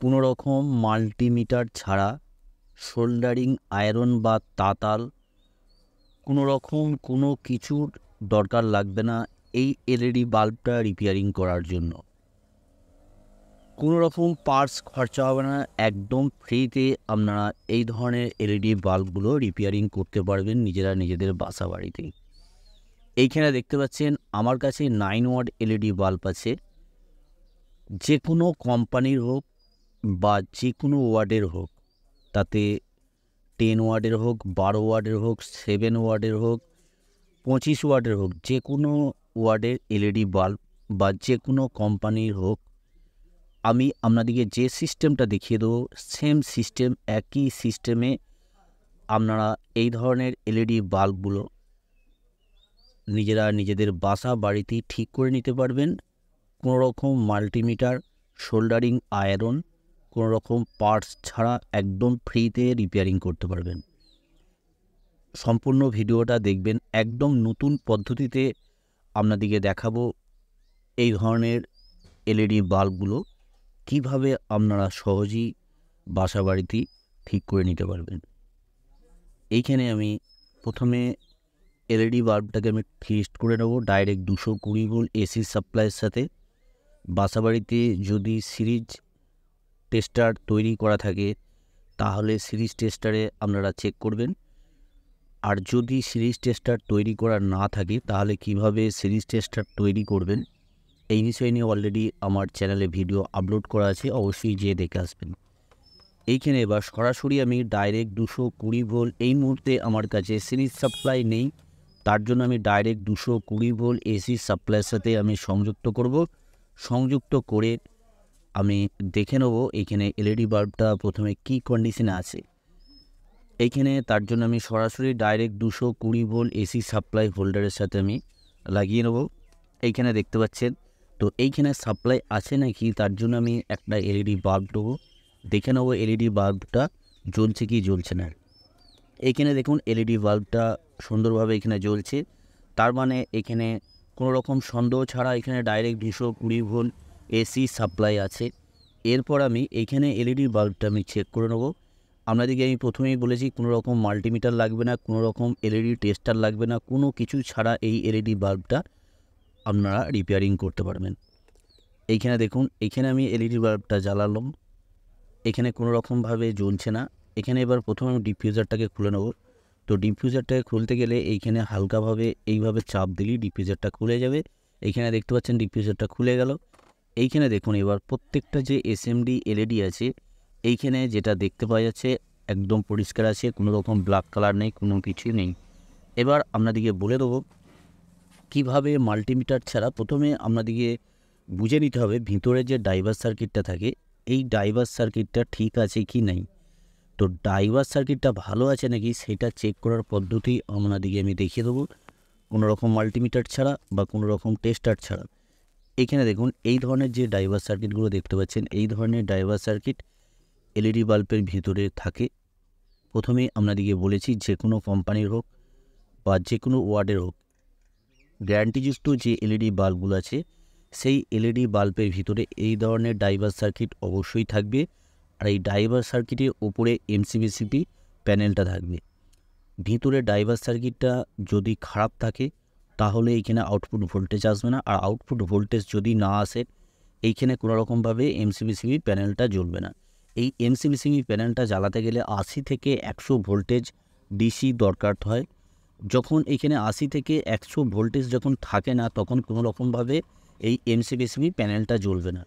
কোনো রকম মাল্টিমিটার ছাড়া সোল্ডারিং আয়রন বা তাতাল কোনো রকম কোনো কিছুর দরকার লাগবে না এই এলইডি বাল্বটা রিপেয়ারিং করার জন্য। কোনো রকম পার্টস খরচা হবে না, একদম ফ্রিতে আপনারা এই ধরনের এলইডি বাল্বগুলো রিপেয়ারিং করতে পারবেন নিজেরা নিজেদের বাসা বাড়িতেই। এইখানে দেখতে পাচ্ছেন আমার কাছে 9 ওয়াট এলইডি বাল্ব আছে। যে কোনো কোম্পানির হোক বা যে কোনো ওয়ার্ডের হোক, তাতে 10 ওয়ার্ডের হোক, 12 ওয়ার্ডের হোক, 7 ওয়ার্ডের হোক, 25 ওয়ার্ডের হোক, যে কোনো ওয়ার্ডের এলইডি বাল্ব বা যে কোনো কোম্পানির হোক, আমি আপনাদেরকে যে সিস্টেমটা দেখিয়ে দেবো সেম সিস্টেম, একই সিস্টেমে আপনারা এই ধরনের এলইডি বাল্বগুলো নিজেরা নিজেদের বাসা বাড়িতেই ঠিক করে নিতে পারবেন। কোনো রকম মাল্টিমিটার, সোল্ডারিং আয়রন, কোনো রকম পার্টস ছাড়া একদম ফ্রিতে রিপেয়ারিং করতে পারবেন। সম্পূর্ণ ভিডিওটা দেখবেন, একদম নতুন পদ্ধতিতে আপনাদেরকে দেখাবো এই ধরনের এলইডি বাল্বগুলো কীভাবে আপনারা সহজেই বাসা বাড়িতেই ঠিক করে নিতে পারবেন। এইখানে আমি প্রথমে এলইডি বাল্বটাকে আমি টেস্ট করে নেব ডাইরেক্ট 220 ভোল্ট এসি সাপ্লাইয়ের সাথে। বাসা বাড়িতে যদি সিরিজ টেস্টার তৈরি করা থাকে তাহলে সিরিজ টেস্টারে আপনারা চেক করবেন, আর যদি সিরিজ টেস্টার তৈরি করা না থাকে তাহলে কিভাবে সিরিজ টেস্টার তৈরি করবেন এই বিষয় নিয়ে অলরেডি আমার চ্যানেলে ভিডিও আপলোড করা আছে, অবশ্যই যেয়ে দেখে আসবেন। এইখানে এবার সরাসরি আমি ডাইরেক্ট 220 ভোল্ট, এই মুহূর্তে আমার কাছে সিরিজ সাপ্লাই নেই, তার জন্য আমি ডাইরেক্ট 220 ভোল্ট এসি সাপ্লাইয়ের সাথে আমি সংযুক্ত করব। সংযুক্ত করে আমি দেখে নেব এইখানে এলইডি বাল্বটা প্রথমে কী কন্ডিশনে আছে। এইখানে তার জন্য আমি সরাসরি ডাইরেক্ট 220 ভোল্ট এসি সাপ্লাই হোল্ডারের সাথে আমি লাগিয়ে নেব। এইখানে দেখতে পাচ্ছেন, তো এইখানে সাপ্লাই আছে নাকি তার জন্য আমি একটা এলইডি বাল্ব দেবো, দেখে নেবো এলইডি বাল্বটা জ্বলছে কি জ্বলছে না। এইখানে দেখুন এলইডি বাল্বটা সুন্দরভাবে এখানে জ্বলছে, তার মানে এখানে কোনো রকম সন্দেহ ছাড়া এখানে ডাইরেক্ট 220 ভোল্ট এসি সাপ্লাই আছে। এরপর আমি এইখানে এলইডি বাল্বটা আমি চেক করে নেব। আপনাদেরকে আমি প্রথমেই বলেছি কোনো রকম মাল্টিমিটার লাগবে না, কোনো রকম এলইডি টেস্টার লাগবে না, কোনো কিছু ছাড়া এই এলইডি বাল্বটা আপনারা রিপেয়ারিং করতে পারবেন। এইখানে দেখুন, এখানে আমি এলইডি বাল্বটা জ্বালালাম, এখানে কোনো রকমভাবে জ্বলছে না। এখানে এবার প্রথমে আমি ডিফিউজারটাকে খুলে নেব। তো ডিফিউজারটাকে খুলতে গেলে এইখানে হালকাভাবে এইভাবে চাপ দিলেই ডিফিউজারটা খুলে যাবে। এইখানে দেখতে পাচ্ছেন ডিফিউজারটা খুলে গেল। এইখানে দেখুন এবার প্রত্যেকটা যে এসএমডি এলইডি আছে এইখানে যেটা দেখতে পাওয়া যাচ্ছে একদম পরিষ্কার আছে, কোনো রকম ব্ল্যাক কালার নেই, কোনো কিছু নেই। এবার আপনাদেরকে বলে দেবো কীভাবে মাল্টিমিটার ছাড়া প্রথমে আপনাদেরকে বুঝে নিতে হবে ভিতরে যে ডাইভার সার্কিটটা থাকে এই ডাইভার সার্কিটটা ঠিক আছে কি নাই। তো ডাইভার সার্কিটটা ভালো আছে নাকি সেটা চেক করার পদ্ধতি আপনাদেরকে আমি দেখিয়ে দেবো, কোনো রকম মাল্টিমিটার ছাড়া বা কোনো রকম টেস্টার ছাড়া। এখানে দেখুন এই ধরনের যে ডাইভার সার্কিটগুলো দেখতে পাচ্ছেন, এই ধরনের ডাইভার সার্কিট এলইডি বাল্বের ভিতরে থাকে। প্রথমেই আপনাদেরকে বলেছি যে কোনো কোম্পানির হোক বা যে কোনো ওয়ার্ডের হোক, গ্যারান্টিযুক্ত যে এলইডি বাল্বগুলো আছে সেই এলইডি বাল্বের ভিতরে এই ধরনের ডাইভার সার্কিট অবশ্যই থাকবে, আর এই ডাইভার সার্কিটের ওপরে এমসিবিসিপি প্যানেলটা থাকবে। ভিতরে ডাইভার সার্কিটটা যদি খারাপ থাকে তাহলে এইখানে আউটপুট ভোল্টেজ আসবে না, আর আউটপুট ভোল্টেজ যদি না আসে এইখানে কোনো রকমভাবে এমসিবিসিপি প্যানেলটা জ্বলবে না। এই এমসিবিসিপি প্যানেলটা জ্বালাতে গেলে 80 থেকে 100 ভোল্টেজ ডিসি দরকার হয়। যখন এখানে 80 থেকে 100 ভোল্টেজ যখন থাকে না তখন কোনো রকমভাবে এই এমসিবিসিপি প্যানেলটা জ্বলবে না।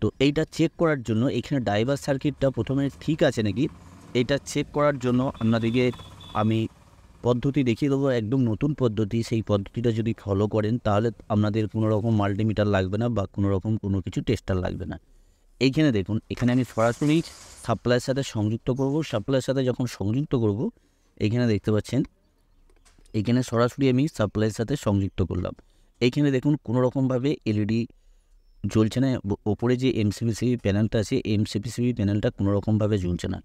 তো এইটা চেক করার জন্য এখানে ডাইভার সার্কিটটা প্রথমে ঠিক আছে নাকি এটা চেক করার জন্য আপনাদেরকে আমি পদ্ধতি দেখিয়ে দেবো, একদম নতুন পদ্ধতি। সেই পদ্ধতিটা যদি ফলো করেন তাহলে আপনাদের কোনো রকম মাল্টিমিটার লাগবে না বা কোনো রকম কোনো কিছু টেস্টার লাগবে না। এইখানে দেখুন, এখানে আমি সরাসরি সাপ্লাইয়ের সাথে সংযুক্ত করব। সাপ্লাইয়ের সাথে যখন সংযুক্ত করব এইখানে দেখতে পাচ্ছেন এইখানে সরাসরি আমি সাপ্লাইয়ের সাথে সংযুক্ত করলাম। এইখানে দেখুন কোনো রকমভাবে এলইডি জ্বলছে না, ওপরে যে এমসিবিসিবি প্যানেলটা আছে এমসিবিসিবি প্যানেলটা কোনো রকমভাবে জ্বলছে না।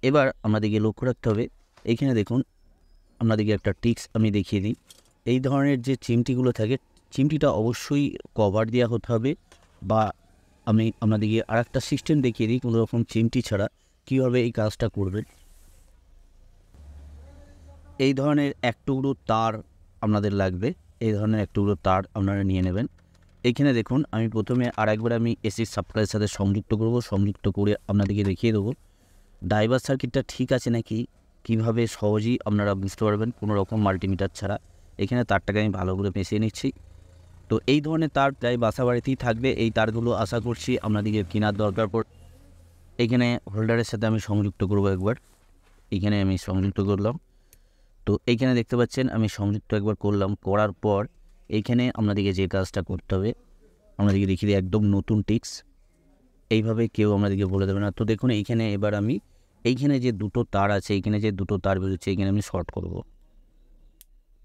এবার আমাদেরকে লক্ষ্য রাখতে হবে, এইখানে দেখুন আপনাদেরকে একটা ট্রিক্স আমি দেখিয়ে দিই। এই ধরনের যে চিমটিগুলো থাকে চিমটিটা অবশ্যই কভার দেওয়া হতে হবে বা আমি আপনাদেরকে আরেকটা সিস্টেম দেখিয়ে দিই কোনো রকম চিমটি ছাড়া কীভাবে এই কাজটা করবেন। এই ধরনের এক টুকরো তার আপনাদের লাগবে, এই ধরনের এক টুকরো তার আপনারা নিয়ে নেবেন। এইখানে দেখুন আমি প্রথমে আরেকবার আমি এসির সাপ্লাইয়ের সাথে সংযুক্ত করব, সংযুক্ত করে আপনাদেরকে দেখিয়ে দেবো ড্রাইভার সার্কিটটা ঠিক আছে নাকি, কীভাবে সহজেই আপনারা বুঝতে পারবেন কোনো রকম মাল্টিমিটার ছাড়া। এখানে তারটাকে আমি ভালো করে মিশিয়ে নিচ্ছি। তো এই ধরনের তার প্রায় বাসা বাড়িতেই থাকবে। এই তারগুলো আশা করছি আপনাদেরকে কেনার দরকার পড়ে। এইখানে হোল্ডারের সাথে আমি সংযুক্ত করব একবার, এইখানে আমি সংযুক্ত করলাম। তো এইখানে দেখতে পাচ্ছেন আমি সংযুক্ত একবার করলাম, করার পর এইখানে আপনাদেরকে যে কাজটা করতে হবে আপনাদেরকে দেখিয়ে দিই, একদম নতুন টিক্স, এইভাবে কেউ আমাদেরকে বলে দেবে না। তো দেখুন এইখানে এবার আমি এইখানে যে দুটো তার আছে, এইখানে যে দুটো তার বেরোচ্ছে এইখানে আমি শর্ট করব।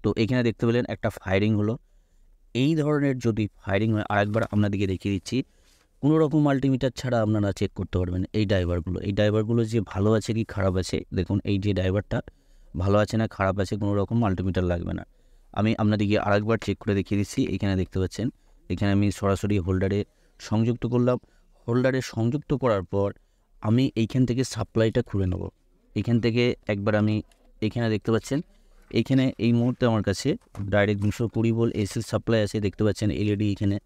তো এইখানে দেখতে পেলেন একটা ফায়ারিং হলো। এই ধরনের যদি ফায়ারিং হয়, আরেকবার আপনাদেরকে দেখিয়ে দিচ্ছি, কোনো রকম মাল্টিমিটার ছাড়া আপনারা চেক করতে পারবেন এই ড্রাইভারগুলো যে ভালো আছে কি খারাপ আছে। দেখুন এই যে ড্রাইভারটা ভালো আছে না খারাপ আছে, কোনো রকম মাল্টিমিটার লাগবে না। আমি আপনাদেরকে আরেকবার চেক করে দেখিয়ে দিচ্ছি। এখানে দেখতে পাচ্ছেন এখানে আমি সরাসরি হোল্ডারে সংযুক্ত করলাম। হোল্ডারে সংযুক্ত করার পর আমি এইখান থেকে সাপ্লাইটা খুলে নেব। এইখান থেকে একবার আমি এখানে দেখতে পাচ্ছেন এইখানে এই মুহূর্তে আমার কাছে ডাইরেক্ট 220 ভোল্ট এসি সাপ্লাই আছে। দেখতে পাচ্ছেন এলইডি এখানে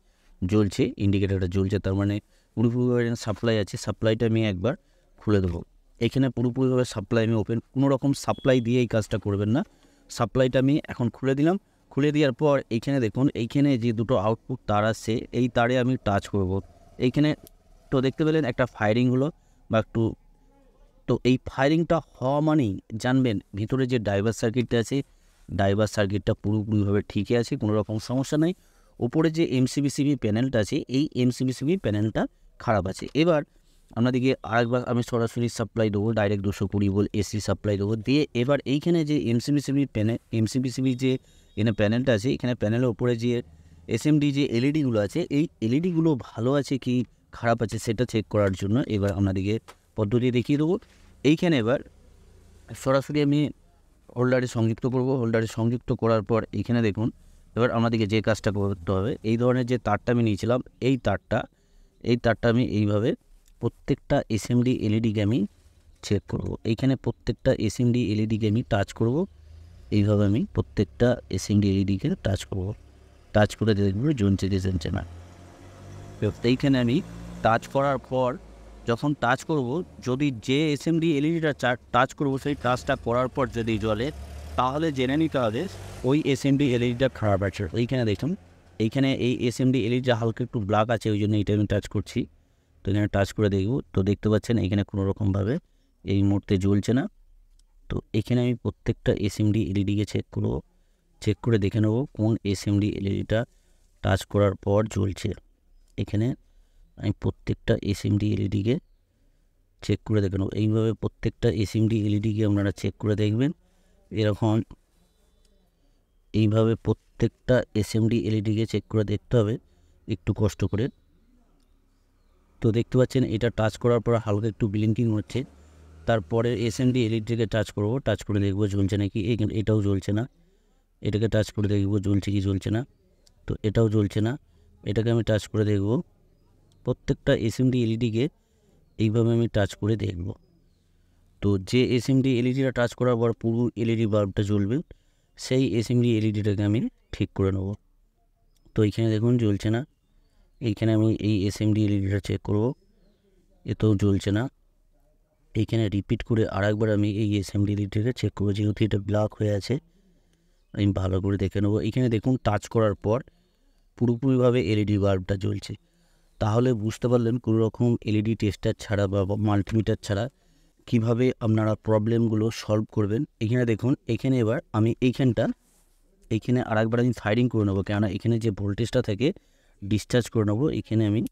জ্বলছে, ইন্ডিকেটারটা জ্বলছে, তার মানে পুরোপুরিভাবে সাপ্লাই আছে। সাপ্লাইটা আমি একবার খুলে দেবো। এখানে পুরোপুরিভাবে সাপ্লাই আমি ওপেন, কোনো রকম সাপ্লাই দিয়ে এই কাজটা করবেন না। সাপ্লাইটা আমি এখন খুলে দিলাম। খুলে দেওয়ার পর এইখানে দেখুন এইখানে যে দুটো আউটপুট তার আসছে এই তারে আমি টাচ করব। এইখানে তো দেখতে পেলেন একটা ফায়ারিং হলো বা একটু, তো এই ফায়ারিংটা হওয়া মানেই জানবেন ভিতরে যে ড্রাইভার সার্কিটটা আছে ড্রাইভার সার্কিটটা পুরোপুরিভাবে ঠিকই আছে, কোনো রকম সমস্যা নেই। উপরে যে এমসিবিসিবি প্যানেলটা আছে এই এমসিবিসিবি প্যানেলটা খারাপ আছে। এবার আপনাদেরকে আরেকবার আমি সরাসরি সাপ্লাই দেবো, ডাইরেক্ট 220 ভোল্ট এসি সাপ্লাই দেবো দিয়ে এবার এইখানে যে এমসিবিসিবি যে এখানে প্যানেলটা আছে, এখানে প্যানেলের উপরে যে এসএমডি যে এলইডিগুলো আছে এই এলইডিগুলো ভালো আছে কি খারাপ আছে সেটা চেক করার জন্য এবার আপনাদেরকে পদ্ধতি দেখিয়ে দেবো। এইখানে এবার সরাসরি আমি হোল্ডারে সংযুক্ত করব। হোল্ডারে সংযুক্ত করার পর এইখানে দেখুন এবার আমাদেরকে যে কাজটা করতে হবে, এই ধরনের যে তারটা আমি নিয়েছিলাম এই তারটা আমি এইভাবে প্রত্যেকটা এসএমডি এলইডিকে আমি চেক করব। এইখানে প্রত্যেকটা এসএমডি এলইডিকে আমি টাচ করব। এইভাবে আমি প্রত্যেকটা এসএমডি এলইডিকে টাচ করব। টাচ করে দেখব জ্বলছে কি জ্বলছে না। এইখানে আমি টাচ করার পর যখন টাচ করব, যদি যে এসএমডি এলইডিটা টাচ করব সেই টাচটা করার পর যদি জ্বলে তাহলে জেনে নিতে হবে ওই এসএমডি এলইডিটা খারাপ আছে। এইখানে দেখুন এইখানে এই এসএমডি এলইডিটা হালকা একটু ব্ল্যাক আছে, ওই জন্য এইটা আমি টাচ করছি। তো এখানে টাচ করে দেখব, তো দেখতে পাচ্ছেন এইখানে কোনো রকমভাবে এই মুহূর্তে জ্বলছে না। তো এখানে আমি প্রত্যেকটা এসএমডি এলইডিকে চেক করব, চেক করে দেখে নেব কোন এসএমডি এলইডিটা টাচ করার পর জ্বলছে। এখানে আমি প্রত্যেকটা এসএমডি এলইডিকে চেক করে দেখে নেব। এইভাবে প্রত্যেকটা এসএমডি এলইডিকে আপনারা চেক করে দেখবেন। এরকম এইভাবে প্রত্যেকটা এসএমডি এলইডিকে চেক করে দেখতে হবে একটু কষ্ট করে। তো দেখতে পাচ্ছেন এটা টাচ করার পর হালকা একটু ব্লিঙ্কিং হচ্ছে। তারপরে এসএমডি এলইডিকে টাচ করব, টাচ করে দেখব জ্বলছে নাকি। এটাও জ্বলছে না। এটাকে টাচ করে দেখব জ্বলছে কি জ্বলছে না। তো এটাও জ্বলছে না। এটাকে আমি টাচ করে দেখব। প্রত্যেকটা এসএমডি এলইডিকে এইভাবে আমি টাচ করে দেখব। তো যে এসএমডি এলইডিটা টাচ করার পর পুরো এলইডি বাল্বটা জ্বলবে সেই এসএমডি এলইডিটাকে আমি ঠিক করে নেব। তো এইখানে দেখুন জ্বলছে না। এইখানে আমি এই এসএমডি এলইডিটা চেক করব, এতেও জ্বলছে না। এইখানে রিপিট করে আরেকবার আমি এই এসএমডি এলইডিটাকে চেক করব, যেহেতু এটা ব্ল্যাক হয়ে আছে আমি ভালো করে দেখে নেব। এইখানে দেখুন টাচ করার পর পুরোপুরিভাবে এলইডি বাল্বটা জ্বলছে। তাহলে বুঝতে পারলেন কোনো রকম এলইডি টেস্টার ছাড়া বা মাল্টিমিটার ছাড়া কিভাবে আপনারা প্রবলেমগুলো সলভ করবেন। এখানে দেখুন এখানে এবার আমি এইখানে আরেকবার আমি ফায়ারিং করে নেবো, কেননা এখানে যে ভোল্টেজটা থাকে ডিসচার্জ করে নেবো। এখানে আমি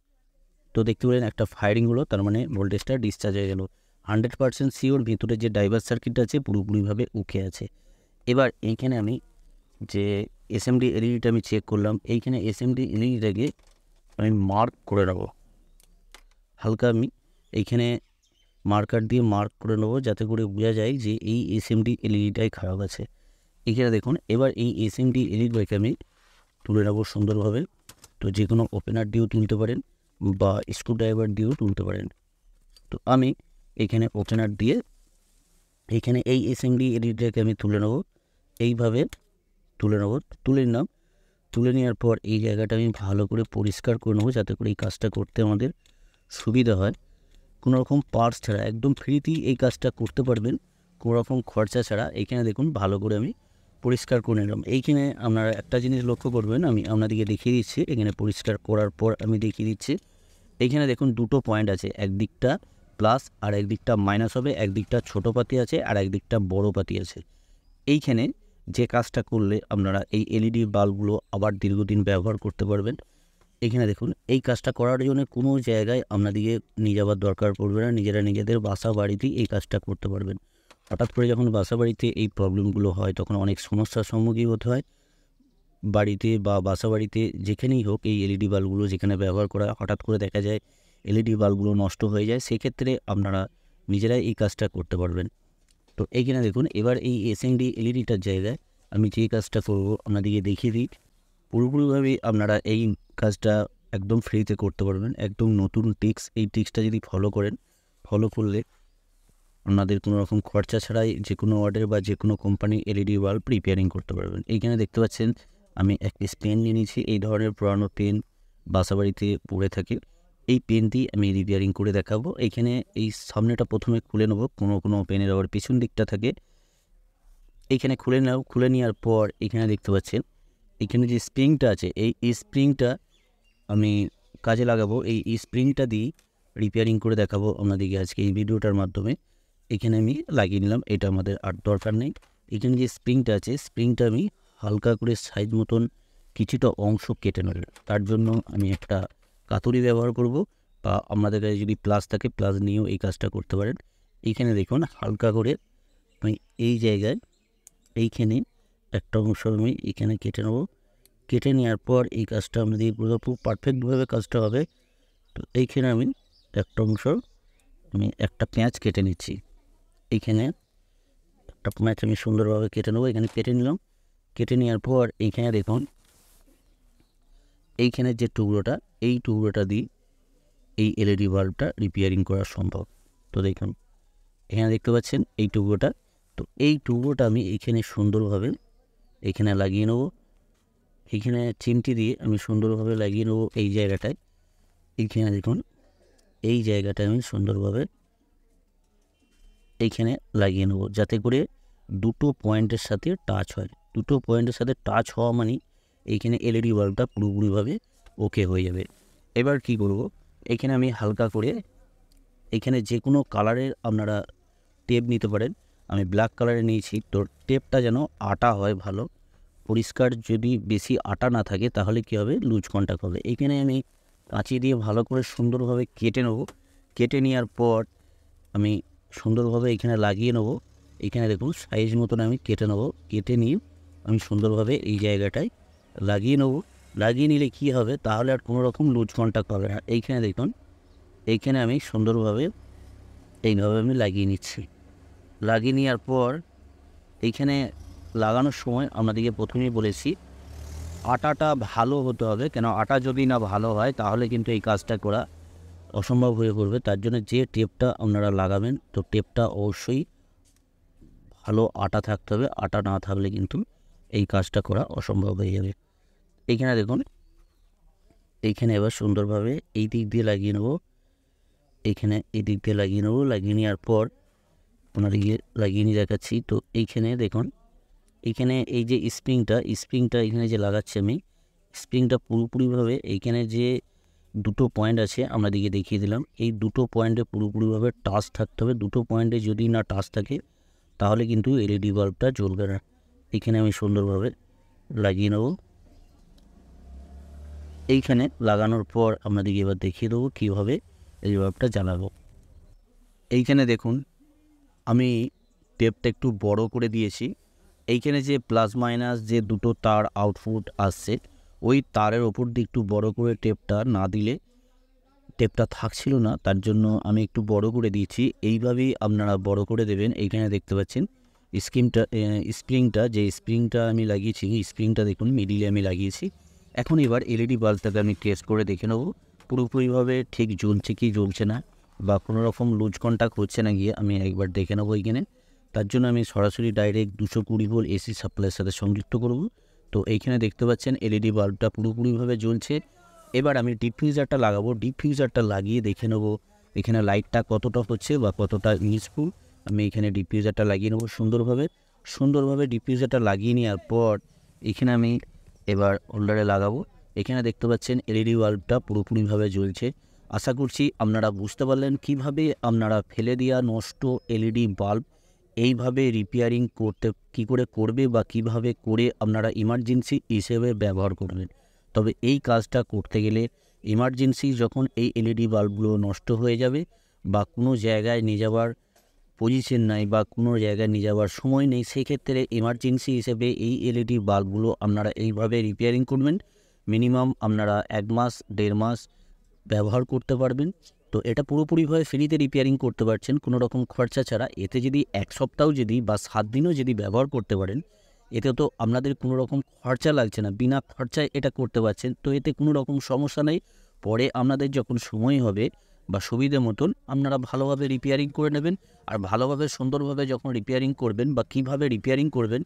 তো দেখতে পেলেন একটা ফায়ারিং হলো, তার মানে ভোল্টেজটা ডিসচার্জ হয়ে গেল। 100% শিওর ভিতরে যে ড্রাইভার সার্কিটটা আছে পুরোপুরিভাবে ওকে আছে। এবার এইখানে আমি যে এসএমডি এলইডিটা আমি চেক করলাম, এইখানে এসএমডি এলইডিটাকে আমি মার্ক করে নেব। হালকা আমি এইখানে মার্কার দিয়ে মার্ক করে নেবো যাতে করে বোঝা যায় যে এই এসএমডি এলইডিটাই খারাপ আছে। এখানে দেখুন এবার এই এসএমডি এলইডিটাকে আমি তুলে নেবো সুন্দরভাবে। তো যে কোনো ওপেনার দিয়েও তুলতে পারেন, বা স্ক্রুড্রাইভার দিয়েও তুলতে পারেন। তো আমি এখানে ওপেনার দিয়ে এইখানে এই এসএমডি এলইডিটাকে আমি তুলে নেব, এইভাবে তুলে নেব। তুলে নিলাম। তুলে নেওয়ার পর এই জায়গাটা আমি ভালো করে পরিষ্কার করে নেবো, যাতে করে এই কাজটা করতে আমাদের সুবিধা হয়। কোনো রকম পার্টস ছাড়া একদম ফ্রিতেই এই কাজটা করতে পারবেন, কোনো রকম খরচা ছাড়া। এইখানে দেখুন ভালো করে আমি পরিষ্কার করে নিলাম। এইখানে আপনারা একটা জিনিস লক্ষ্য করবেন, আমি আপনাদেরকে দেখিয়ে দিচ্ছি। এখানে পরিষ্কার করার পর আমি দেখিয়ে দিচ্ছি। এইখানে দেখুন দুটো পয়েন্ট আছে, একদিকটা প্লাস আর একদিকটা মাইনাস হবে। একদিকটা ছোটো পাতি আছে আর একদিকটা বড় পাতি আছে। এইখানে যে কাজটা করলে আপনারা এই এলইডি বাল্বগুলো আবার দীর্ঘদিন ব্যবহার করতে পারবেন। এখানে দেখুন এই কাজটা করার জন্য কোনো জায়গায় আপনাদেরকে নিয়ে যাওয়ার দরকার পড়বে না, নিজেরা নিজেদের বাসা বাড়িতেই এই কাজটা করতে পারবেন। হঠাৎ করে যখন বাসা বাড়িতে এই প্রবলেমগুলো হয় তখন অনেক সমস্যার সম্মুখীন হতে হয়। বাড়িতে বা বাসা বাড়িতে যেখানেই হোক এই এলইডি বাল্বগুলো যেখানে ব্যবহার করা হয়, হঠাৎ করে দেখা যায় এলইডি বাল্বগুলো নষ্ট হয়ে যায়, সেক্ষেত্রে আপনারা নিজেরাই এই কাজটা করতে পারবেন। তো এইখানে দেখুন এবার এই এসএনডি এলইডিটার জায়গায় আমি যে কাজটা করবো আপনাদেরকে দেখিয়ে দিই। পুরোপুরিভাবে আপনারা এই কাজটা একদম ফ্রিতে করতে পারবেন, একদম নতুন টিক্স। এই টিক্সটা যদি ফলো করলে আপনাদের কোনো রকম খরচা ছাড়াই যে কোনো অর্ডার বা যে কোনো কোম্পানির এলইডি বাল্ব রিপেয়ারিং করতে পারবেন। এইখানে দেখতে পাচ্ছেন আমি এক পিস পেন নিয়ে নিয়েছি। এই ধরনের পুরানো পেন বাসাবাড়িতে পড়ে থাকে, এই পেনটি আমি রিপেয়ারিং করে দেখাবো। এইখানে এই সামনেটা প্রথমে খুলে নেবো, কোনো পেনের আবার পিছন দিকটা থাকে। এইখানে খুলে নেওয়ার পর এখানে দেখতে পাচ্ছেন এখানে যে স্প্রিংটা আছে, এই স্প্রিংটা আমি কাজে লাগাবো। এই স্প্রিংটা দিয়ে রিপেয়ারিং করে দেখাবো আপনাদেরকে আজকে এই ভিডিওটার মাধ্যমে। এখানে আমি লাগিয়ে নিলাম, এটা আমাদের আর দরকার নেই। এখানে যে স্প্রিংটা আছে, স্প্রিংটা আমি হালকা করে সাইজ মতন কিছুটা অংশ কেটে নেব। তার জন্য আমি একটা কাতুরি ব্যবহার করব, বা আপনাদের কাছে যদি প্লাস থাকে প্লাস নিয়েও এই কাজটা করতে পারেন। এইখানে দেখুন হালকা করে আমি এই জায়গায় এইখানে একটা অংশ আমি এখানে কেটে নেব। কেটে নেওয়ার পর এই কাজটা আমাদের পুরো পারফেক্টভাবে কাজটা হবে। তো এইখানে আমি একটা অংশ আমি একটা পেঁয়াজ কেটে নিচ্ছি। এইখানে একটা পেঁয়াজ আমি সুন্দরভাবে কেটে নেবো। এখানে কেটে নিলাম। কেটে নেওয়ার পর এইখানে দেখুন এইখানে যে টুকরোটা, এই টুকরোটা দিয়ে এই এলইডি বাল্বটা রিপেয়ারিং করা সম্ভব। তো দেখুন এখানে দেখতে পাচ্ছেন এই টুকরোটা। তো এই টুকরোটা আমি এইখানে সুন্দরভাবে এখানে লাগিয়ে নেবো। এইখানে চিমটি দিয়ে আমি সুন্দরভাবে লাগিয়ে নেবো এই জায়গাটায়। এইখানে দেখুন এই জায়গাটা আমি সুন্দরভাবে এইখানে লাগিয়ে নেবো, যাতে করে দুটো পয়েন্টের সাথে টাচ হয়। দুটো পয়েন্টের সাথে টাচ হওয়া মানে এইখানে এলইডি বাল্বটা পুরোপুরিভাবে ওকে হয়ে যাবে। এবার কি করব, এখানে আমি হালকা করে এখানে যে কোনো কালারের আপনারা টেপ নিতে পারেন। আমি ব্ল্যাক কালারে নিয়েছি। তো টেপটা যেন আটা হয়, ভালো পরিষ্কার। যদি বেশি আটা না থাকে তাহলে কী হবে, লুজ কন্টাক্ট হবে। এইখানে আমি কাঁচি দিয়ে ভালো করে সুন্দরভাবে কেটে নেব। কেটে নেওয়ার পর আমি সুন্দরভাবে এখানে লাগিয়ে নেব। এখানে দেখুন সাইজ মতন আমি কেটে নেব। কেটে নিয়ে আমি সুন্দরভাবে এই জায়গাটায় লাগিয়ে নেব। লাগিয়ে নিলে কী হবে, তাহলে আর কোনো রকম লুজ কন্টাক্ট হবে না। এইখানে দেখুন এইখানে আমি সুন্দরভাবে এইভাবে আমি লাগিয়ে নিচ্ছি। লাগিয়ে নেওয়ার পর এইখানে লাগানোর সময় আপনাদেরকে প্রথমেই বলেছি আটাটা ভালো হতে হবে, কেন আটা যদি না ভালো হয় তাহলে কিন্তু এই কাজটা করা অসম্ভব হয়ে পড়বে। তার জন্য যে টেপটা আপনারা লাগাবেন, তো টেপটা অবশ্যই ভালো আটা থাকতে হবে। আটা না থাকলে কিন্তু এই কাজটা করা অসম্ভব হয়ে যাবে। এইখানে দেখুন এইখানে এবার সুন্দরভাবে এই দিক দিয়ে লাগিয়ে নেব। এইখানে এই দিক দিয়ে লাগিয়ে নেব। লাগিয়ে নেওয়ার পর আপনাদেরকে লাগিয়ে নিয়ে দেখাচ্ছি। তো এইখানে দেখুন এইখানে এই যে স্প্রিংটা এখানে যে লাগাচ্ছি আমি, স্প্রিংটা পুরোপুরিভাবে এইখানে যে দুটো পয়েন্ট আছে আপনাদেরকে দেখিয়ে দিলাম, এই দুটো পয়েন্টে পুরোপুরিভাবে টাচ থাকতে হবে। দুটো পয়েন্টে যদি না টাচ থাকে তাহলে কিন্তু এলইডি বাল্বটা জ্বলবে না। এখানে আমি সুন্দরভাবে লাগিয়ে নেব। এইখানে লাগানোর পর আপনাদেরকে এবার দেখিয়ে দেবো কীভাবে এই বাল্বটা জ্বালাবো। এইখানে দেখুন আমি টেপটা একটু বড় করে দিয়েছি। এইখানে যে প্লাস মাইনাস যে দুটো তার আউটপুট আসছে, ওই তারের ওপর দিয়ে একটু বড় করে টেপটা না দিলে টেপটা থাকছিল না, তার জন্য আমি একটু বড় করে দিয়েছি। এইভাবেই আপনারা বড় করে দেবেন। এইখানে দেখতে পাচ্ছেন স্প্রিংটা আমি লাগিয়েছি, স্প্রিংটা দেখুন মিডিলে আমি লাগিয়েছি। এখন এবার এলইডি বাল্বটাকে আমি টেস্ট করে দেখে নেব পুরোপুরিভাবে ঠিক জ্বলছে কি জ্বলছে না বা কোনো রকম লুজ কন্টাক্ট হচ্ছে না গিয়ে আমি একবার দেখে নেবো এইখানে। তার জন্য আমি সরাসরি ডাইরেক্ট 220 ভোল্ট এসি সাপ্লাইয়ের সাথে সংযুক্ত করব। তো এইখানে দেখতে পাচ্ছেন এলইডি বাল্বটা পুরোপুরিভাবে জ্বলছে। এবার আমি ডিফিউজারটা লাগাবো। ডিফিউজারটা লাগিয়ে দেখে নেবো এখানে লাইটটা কতটা হচ্ছে বা কতটা ইউজফুল। আমি এখানে ডিফিউজারটা লাগিয়ে নেবো সুন্দরভাবে ডিফিউজারটা লাগিয়ে নেওয়ার পর এখানে আমি এবার হোল্ডারে লাগাবো। এখানে দেখতে পাচ্ছেন এলইডি বাল্বটা পুরোপুরিভাবে জ্বলছে। আশা করছি আপনারা বুঝতে পারলেন কিভাবে আপনারা ফেলে দেওয়া নষ্ট এলইডি বাল্ব এইভাবে রিপেয়ারিং কী করে করবে বা কিভাবে করে আপনারা ইমার্জেন্সি হিসেবে ব্যবহার করবেন। তবে এই কাজটা করতে গেলে ইমার্জেন্সি যখন এই এলইডি বাল্বগুলো নষ্ট হয়ে যাবে বা কোনো জায়গায় নিয়ে যাওয়ার পজিশন নাই বা কোনো জায়গায় নিয়ে যাওয়ার সময় নেই, সেক্ষেত্রে এমার্জেন্সি হিসেবে এই এলইডি বাল্বগুলো আপনারা এইভাবে রিপেয়ারিং করবেন। মিনিমাম আপনারা 1 মাস 1.5 মাস ব্যবহার করতে পারবেন। তো এটা পুরোপুরিভাবে ফ্রিতে রিপেয়ারিং করতে পারছেন কোনো রকম খরচা ছাড়া। এতে যদি 1 সপ্তাহ যদি বা 7 দিনও যদি ব্যবহার করতে পারেন, এতে তো আপনাদের কোনো রকম খরচা লাগছে না, বিনা খরচায় এটা করতে পারছেন। তো এতে কোনো রকম সমস্যা নেই। পরে আপনাদের যখন সময় হবে বা সুবিধে মতন আপনারা ভালোভাবে রিপেয়ারিং করে নেবেন। আর ভালোভাবে সুন্দরভাবে যখন রিপেয়ারিং করবেন বা কিভাবে রিপেয়ারিং করবেন,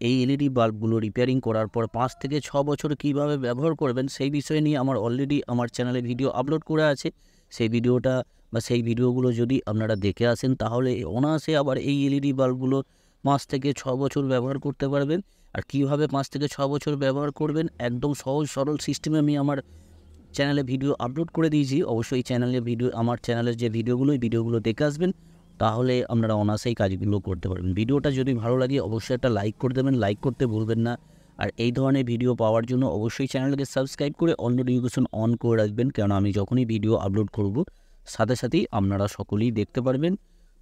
এই এলইডি বাল্বগুলো রিপেয়ারিং করার পর 5 থেকে 6 বছর কীভাবে ব্যবহার করবেন সেই বিষয় নিয়ে আমার অলরেডি আমার চ্যানেলে ভিডিও আপলোড করে আছে। সেই ভিডিওটা বা সেই ভিডিওগুলো যদি আপনারা দেখে আসেন তাহলে অনায়াসে আবার এই এলইডি বাল্বগুলো 5 থেকে 6 বছর ব্যবহার করতে পারবেন। আর কীভাবে 5 থেকে 6 বছর ব্যবহার করবেন একদম সহজ সরল সিস্টেমে আমি আমার চ্যানেলে ভিডিও আপলোড করে দিয়েছি। অবশ্যই আমার চ্যানেলের যে ভিডিওগুলো দেখে আসবেন, তাহলে আপনারা অনায়াসেই কাজগুলো করতে পারবেন। ভিডিওটা যদি ভালো লাগে অবশ্যই একটা লাইক করে দেবেন, লাইক করতে ভুলবেন না। আর এই ধরনের ভিডিও পাওয়ার জন্য অবশ্যই চ্যানেলকে সাবস্ক্রাইব করে অল নোটিফিকেশন অন করে রাখবেন, কারণ আমি যখনই ভিডিও আপলোড করব সাথে সাথেই আপনারা সকলেই দেখতে পারবেন।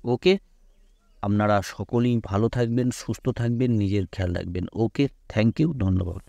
ওকে, আপনারা সকলেই ভালো থাকবেন, সুস্থ থাকবেন, নিজের খেয়াল রাখবেন। ওকে, থ্যাংক ইউ, ধন্যবাদ।